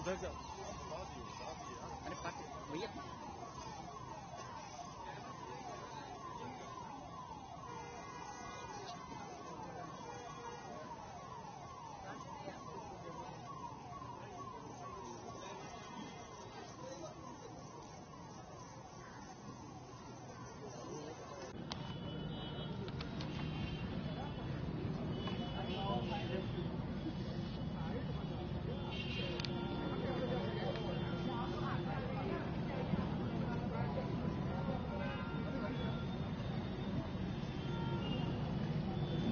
भैया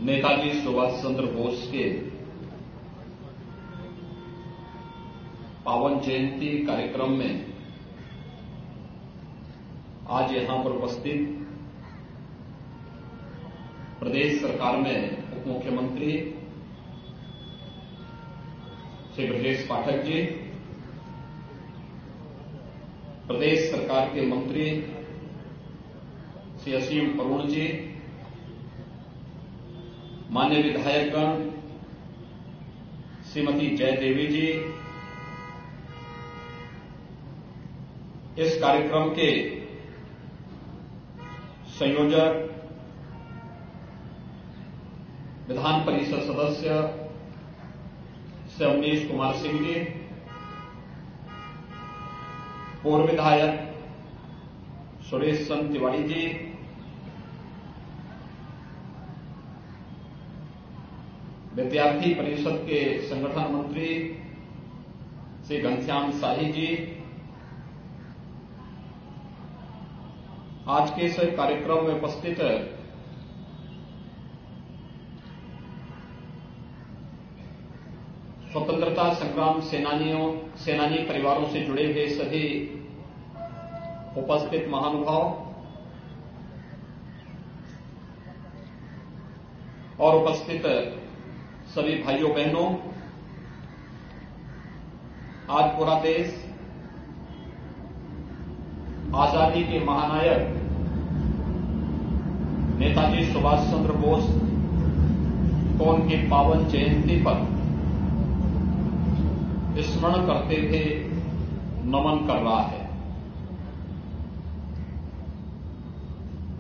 नेताजी सुभाष चंद्र बोस के पावन जयंती कार्यक्रम में आज यहां पर उपस्थित प्रदेश सरकार में उप मुख्यमंत्री श्री ब्रजेश पाठक जी, प्रदेश सरकार के मंत्री श्री असीम अरुण जी, माननीय विधायकगण श्रीमती जयदेवी जी, इस कार्यक्रम के संयोजक विधान परिषद सदस्य श्री अवनीश कुमार सिंह जी, पूर्व विधायक सुरेश चंद्र तिवारी जी, विद्यार्थी परिषद के संगठन मंत्री श्री घनश्याम शाही जी, आज के इस कार्यक्रम में उपस्थित स्वतंत्रता संग्राम सेनानी परिवारों से जुड़े हुए सभी उपस्थित महानुभाव और उपस्थित सभी भाइयों बहनों, आज पूरा देश आजादी के महानायक नेताजी सुभाष चंद्र बोस को उनकी पावन जयंती पर स्मरण करते हुए नमन कर रहा है।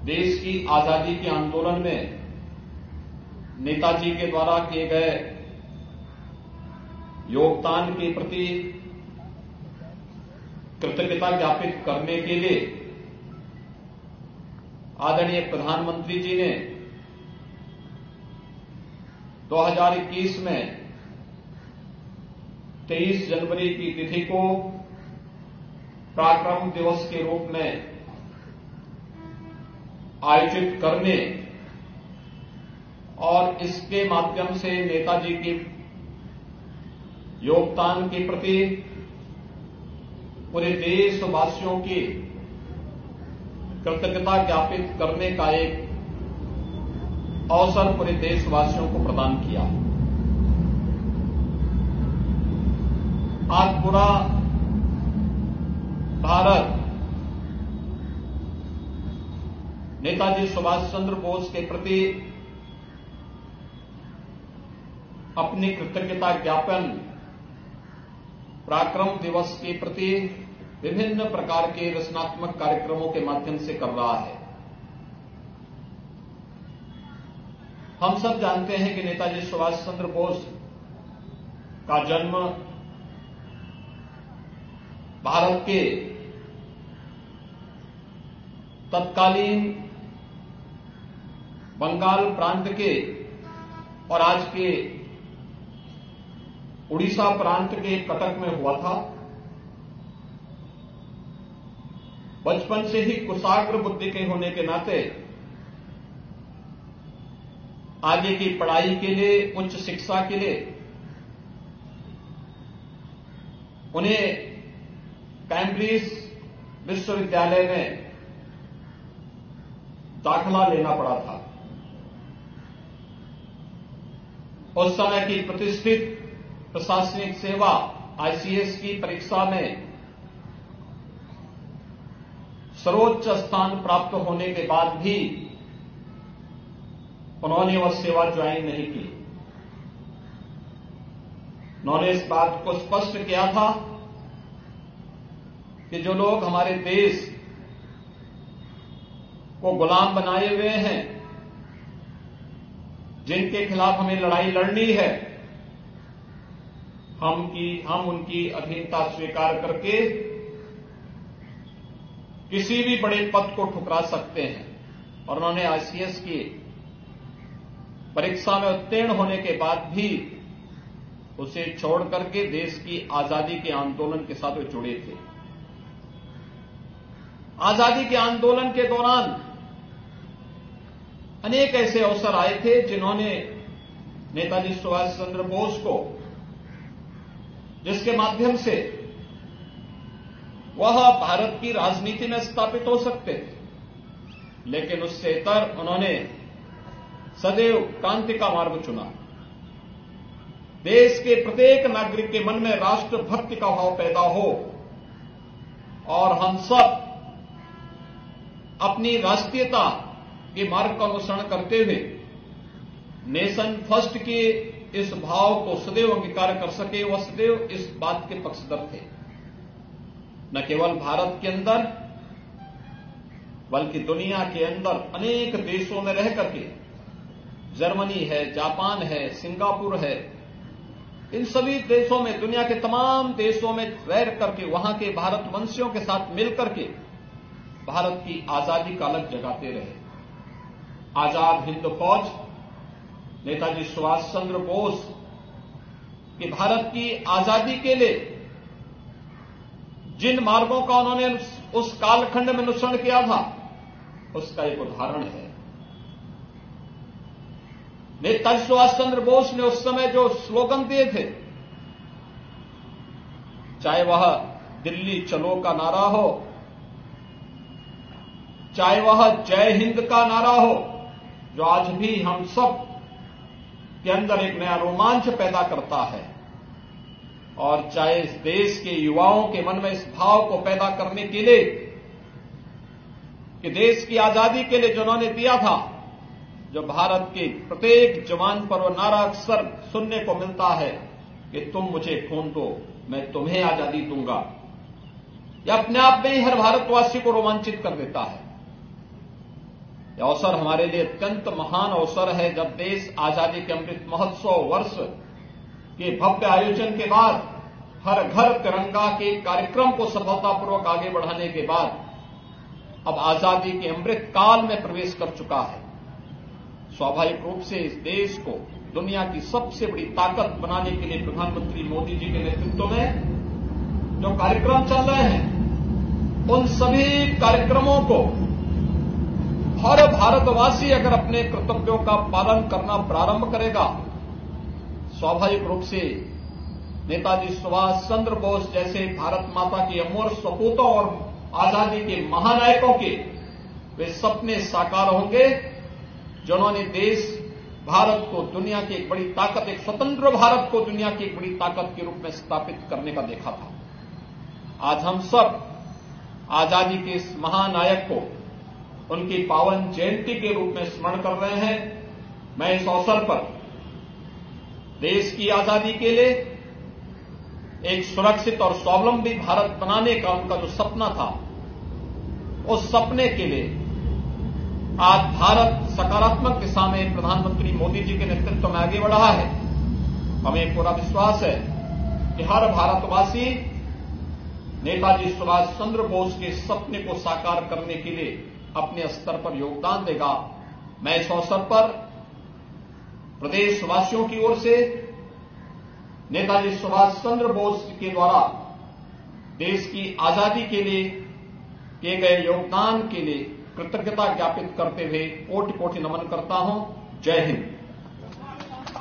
देश की आजादी के आंदोलन में नेताजी के द्वारा किए गए योगदान के प्रति कृतज्ञता ज्ञापित करने के लिए आदरणीय प्रधानमंत्री जी ने 2021 में 23 जनवरी की तिथि को पराक्रम दिवस के रूप में आयोजित करने और इसके माध्यम से नेताजी के योगदान के प्रति पूरे देशवासियों की कृतज्ञता ज्ञापित करने का एक अवसर पूरे देशवासियों को प्रदान किया। आज पूरा भारत नेताजी सुभाष चंद्र बोस के प्रति अपनी कृतज्ञता ज्ञापन पराक्रम दिवस के प्रति विभिन्न प्रकार के रचनात्मक कार्यक्रमों के माध्यम से कर रहा है। हम सब जानते हैं कि नेताजी सुभाष चंद्र बोस का जन्म भारत के तत्कालीन बंगाल प्रांत के और आज के उड़ीसा प्रांत के कटक में हुआ था। बचपन से ही कुशाग्र बुद्धि के होने के नाते आगे की पढ़ाई के लिए, उच्च शिक्षा के लिए उन्हें कैम्ब्रिज विश्वविद्यालय में दाखिला लेना पड़ा था। उस समय की प्रतिष्ठित प्रशासनिक सेवा आईसीएस की परीक्षा में सर्वोच्च स्थान प्राप्त होने के बाद भी उन्होंने वह सेवा ज्वाइन नहीं की। उन्होंने इस बात को स्पष्ट किया था कि जो लोग हमारे देश को गुलाम बनाए हुए हैं, जिनके खिलाफ हमें लड़ाई लड़नी है, हम उनकी अधीनता स्वीकार करके किसी भी बड़े पद को ठुकरा सकते हैं। और उन्होंने आईसीएस की परीक्षा में उत्तीर्ण होने के बाद भी उसे छोड़ करके देश की आजादी के आंदोलन के साथ वे जुड़े थे। आजादी के आंदोलन के दौरान अनेक ऐसे अवसर आए थे जिन्होंने नेताजी सुभाष चंद्र बोस को, जिसके माध्यम से वह भारत की राजनीति में स्थापित हो सकते थे, लेकिन उससे इतर उन्होंने सदैव क्रांति का मार्ग चुना। देश के प्रत्येक नागरिक के मन में राष्ट्रभक्ति का भाव पैदा हो और हम सब अपनी राष्ट्रीयता के मार्ग का अनुसरण करते हुए नेशन फर्स्ट के इस भाव को सदैव अंगीकार कर सके, वह सदैव इस बात के पक्षधर थे। न केवल भारत के अंदर बल्कि दुनिया के अंदर अनेक देशों में रह करके, जर्मनी है, जापान है, सिंगापुर है, इन सभी देशों में, दुनिया के तमाम देशों में रह करके वहां के भारतवंशियों के साथ मिलकर के भारत की आजादी का अलग जगाते रहे। आजाद हिंद फौज नेताजी सुभाष चंद्र बोस की भारत की आजादी के लिए जिन मार्गों का उन्होंने उस कालखंड में अनुसरण किया था, उसका एक उदाहरण है। नेताजी सुभाष चंद्र बोस ने उस समय जो स्लोगन दिए थे, चाहे वह दिल्ली चलो का नारा हो, चाहे वह जय हिंद का नारा हो, जो आज भी हम सब के अंदर एक नया रोमांच पैदा करता है, और चाहे इस देश के युवाओं के मन में इस भाव को पैदा करने के लिए कि देश की आजादी के लिए जो उन्होंने दिया था, जो भारत के प्रत्येक जवान पर वो नारा अक्सर सुनने को मिलता है कि तुम मुझे खून दो, मैं तुम्हें आजादी दूंगा, यह अपने आप में ही हर भारतवासी को रोमांचित कर देता है। यह अवसर हमारे लिए अत्यंत महान अवसर है, जब देश आजादी के अमृत महोत्सव वर्ष के भव्य आयोजन के बाद, हर घर तिरंगा के कार्यक्रम को सफलतापूर्वक आगे बढ़ाने के बाद अब आजादी के अमृत काल में प्रवेश कर चुका है। स्वाभाविक रूप से इस देश को दुनिया की सबसे बड़ी ताकत बनाने के लिए प्रधानमंत्री मोदी जी के नेतृत्व में जो कार्यक्रम चल रहे हैं, उन सभी कार्यक्रमों को हर भारतवासी अगर अपने कर्तव्यों का पालन करना प्रारंभ करेगा, स्वाभाविक रूप से नेताजी सुभाष चंद्र बोस जैसे भारत माता की अमर सपूतों और आजादी के महानायकों के वे सपने साकार होंगे, जिन्होंने देश भारत को दुनिया की एक बड़ी ताकत, एक स्वतंत्र भारत को दुनिया की एक बड़ी ताकत के रूप में स्थापित करने का देखा था। आज हम सब आजादी के इस महानायक को उनकी पावन जयंती के रूप में स्मरण कर रहे हैं। मैं इस अवसर पर देश की आजादी के लिए एक सुरक्षित और स्वावलंबी भारत बनाने का उनका जो सपना था, उस सपने के लिए आज भारत सकारात्मक दिशा में प्रधानमंत्री मोदी जी के नेतृत्व में आगे बढ़ा है। हमें पूरा विश्वास है कि हर भारतवासी नेताजी सुभाष चंद्र बोस के सपने को साकार करने के लिए अपने स्तर पर योगदान देगा। मैं इस अवसर पर प्रदेशवासियों की ओर से नेताजी सुभाष चंद्र बोस के द्वारा देश की आजादी के लिए किए गए योगदान के लिए कृतज्ञता ज्ञापित करते हुए कोटि कोटि नमन करता हूं। जय हिंद।